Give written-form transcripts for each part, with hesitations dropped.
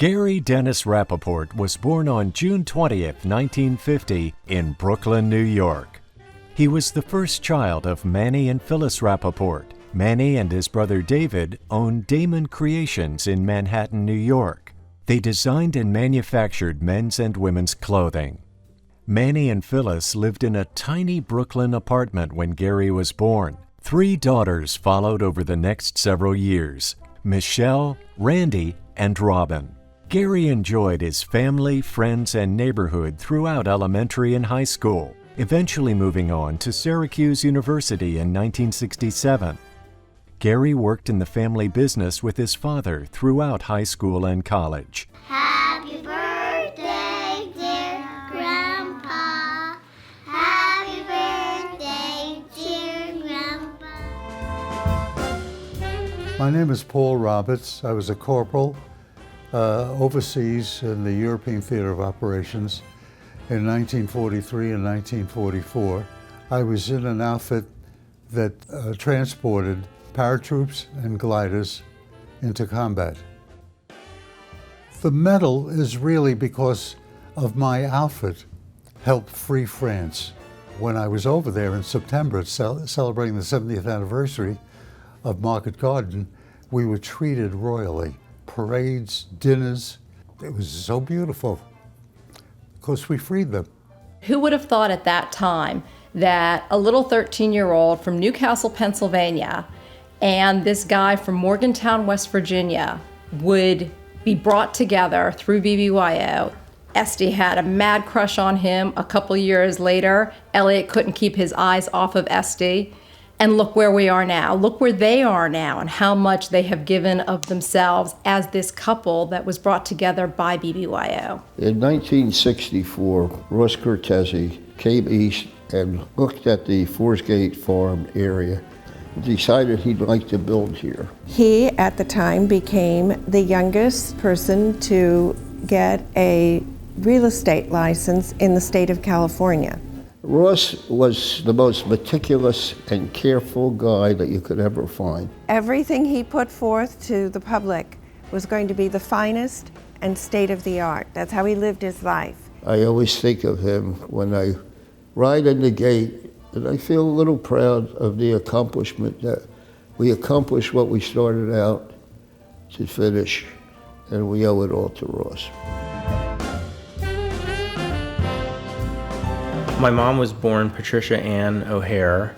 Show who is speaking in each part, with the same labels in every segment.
Speaker 1: Gary Dennis Rappaport was born on June 20th, 1950 in Brooklyn, New York. He was the first child of Manny and Phyllis Rappaport. Manny and his brother David owned Damon Creations in Manhattan, New York. They designed and manufactured men's and women's clothing. Manny and Phyllis lived in a tiny Brooklyn apartment when Gary was born. 3 daughters followed over the next several years: Michelle, Randy, and Robin. Gary enjoyed his family, friends, and neighborhood throughout elementary and high school, eventually moving on to Syracuse University in 1967. Gary worked in the family business with his father throughout high school and college.
Speaker 2: Happy birthday, dear Grandpa. Happy birthday, dear Grandpa.
Speaker 3: My name is Paul Roberts. I was a corporal overseas in the European Theater of Operations in 1943 and 1944. I was in an outfit that transported paratroops and gliders into combat. The medal is really because of my outfit helped free France. When I was over there in September celebrating the 70th anniversary of Market Garden, we were treated royally. Parades, dinners, it was so beautiful because we freed them.
Speaker 4: Who would have thought at that time that a little 13-year-old from Newcastle, Pennsylvania, and this guy from Morgantown, West Virginia would be brought together through BBYO. Esty had a mad crush on him. A couple years later, Elliot couldn't keep his eyes off of Esty. And look where we are now. Look where they are now and how much they have given of themselves as this couple that was brought together by BBYO.
Speaker 5: In 1964, Ross Cortese came east and looked at the Forsgate Farm area, decided he'd like to build here.
Speaker 6: He, at the time, became the youngest person to get a real estate license in the state of California.
Speaker 5: Ross was the most meticulous and careful guy that you could ever find.
Speaker 6: Everything he put forth to the public was going to be the finest and state-of-the-art. That's how he lived his life.
Speaker 5: I always think of him when I ride in the gate, and I feel a little proud of the accomplishment that we accomplished what we started out to finish, and we owe it all to Ross.
Speaker 7: My mom was born Patricia Ann O'Hare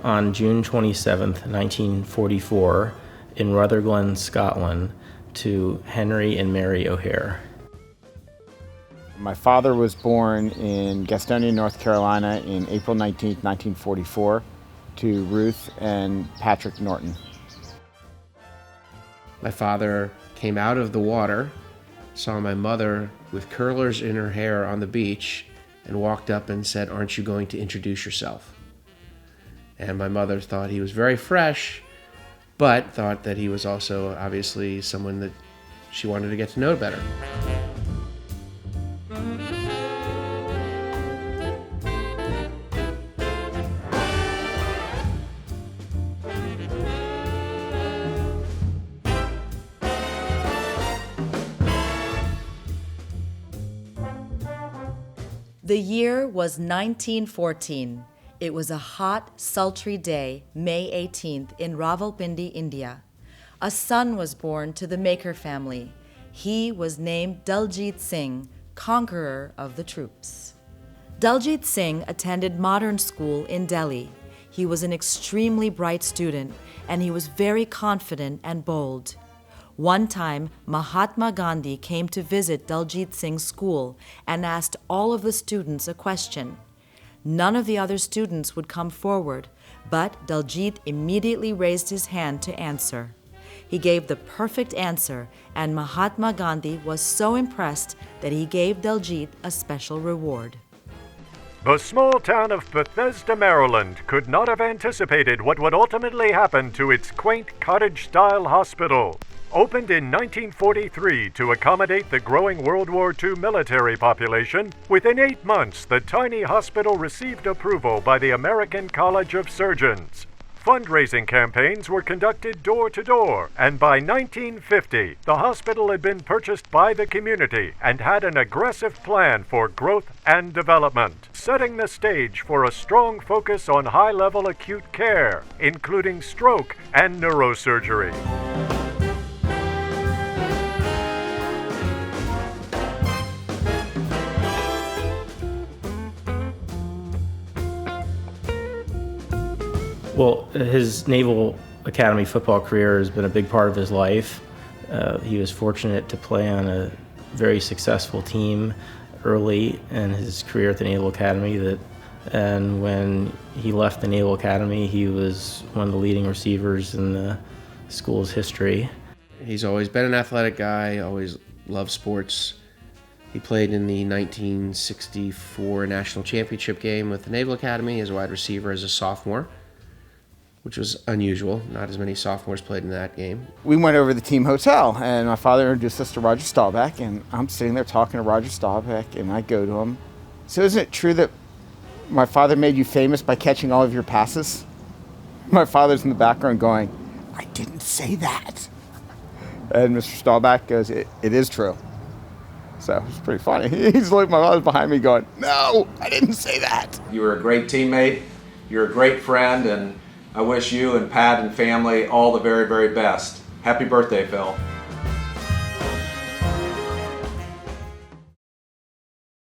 Speaker 7: on June 27, 1944, in Rutherglen, Scotland, to Henry and Mary O'Hare.
Speaker 8: My father was born in Gastonia, North Carolina in April 19, 1944, to Ruth and Patrick Norton.
Speaker 9: My father came out of the water, saw my mother with curlers in her hair on the beach, and walked up and said, "Aren't you going to introduce yourself?" And my mother thought he was very fresh, but thought that he was also obviously someone that she wanted to get to know better.
Speaker 10: The year was 1914. It was a hot, sultry day, May 18th, in Rawalpindi, India. A son was born to the Maker family. He was named Daljit Singh, conqueror of the troops. Daljit Singh attended modern school in Delhi. He was an extremely bright student, and he was very confident and bold. One time, Mahatma Gandhi came to visit Daljit Singh's school and asked all of the students a question. None of the other students would come forward, but Daljit immediately raised his hand to answer. He gave the perfect answer, and Mahatma Gandhi was so impressed that he gave Daljit a special reward.
Speaker 1: The small town of Bethesda, Maryland could not have anticipated what would ultimately happen to its quaint cottage-style hospital. Opened in 1943 to accommodate the growing World War II military population, within 8 months the tiny hospital received approval by the American College of Surgeons. Fundraising campaigns were conducted door to door, and by 1950, the hospital had been purchased by the community and had an aggressive plan for growth and development, setting the stage for a strong focus on high-level acute care, including stroke and neurosurgery.
Speaker 7: Well, his Naval Academy football career has been a big part of his life. He was fortunate to play on a very successful team early in his career at the Naval Academy, and when he left the Naval Academy, he was one of the leading receivers in the school's history.
Speaker 9: He's always been an athletic guy, always loved sports. He played in the 1964 National Championship game with the Naval Academy as a wide receiver as a sophomore, which was unusual. Not as many sophomores played in that game.
Speaker 8: We went over to the team hotel, and my father introduced us to Roger Staubach, and I'm sitting there talking to Roger Staubach, and I go to him. So isn't it true that my father made you famous by catching all of your passes? My father's in the background going, I didn't say that. And Mr. Staubach goes, it is true. So it's pretty funny. He's looking, my father's behind me going, no, I didn't say that.
Speaker 11: You were a great teammate, you're a great friend, and I wish you and Pat and family all the very, very best. Happy birthday, Phil.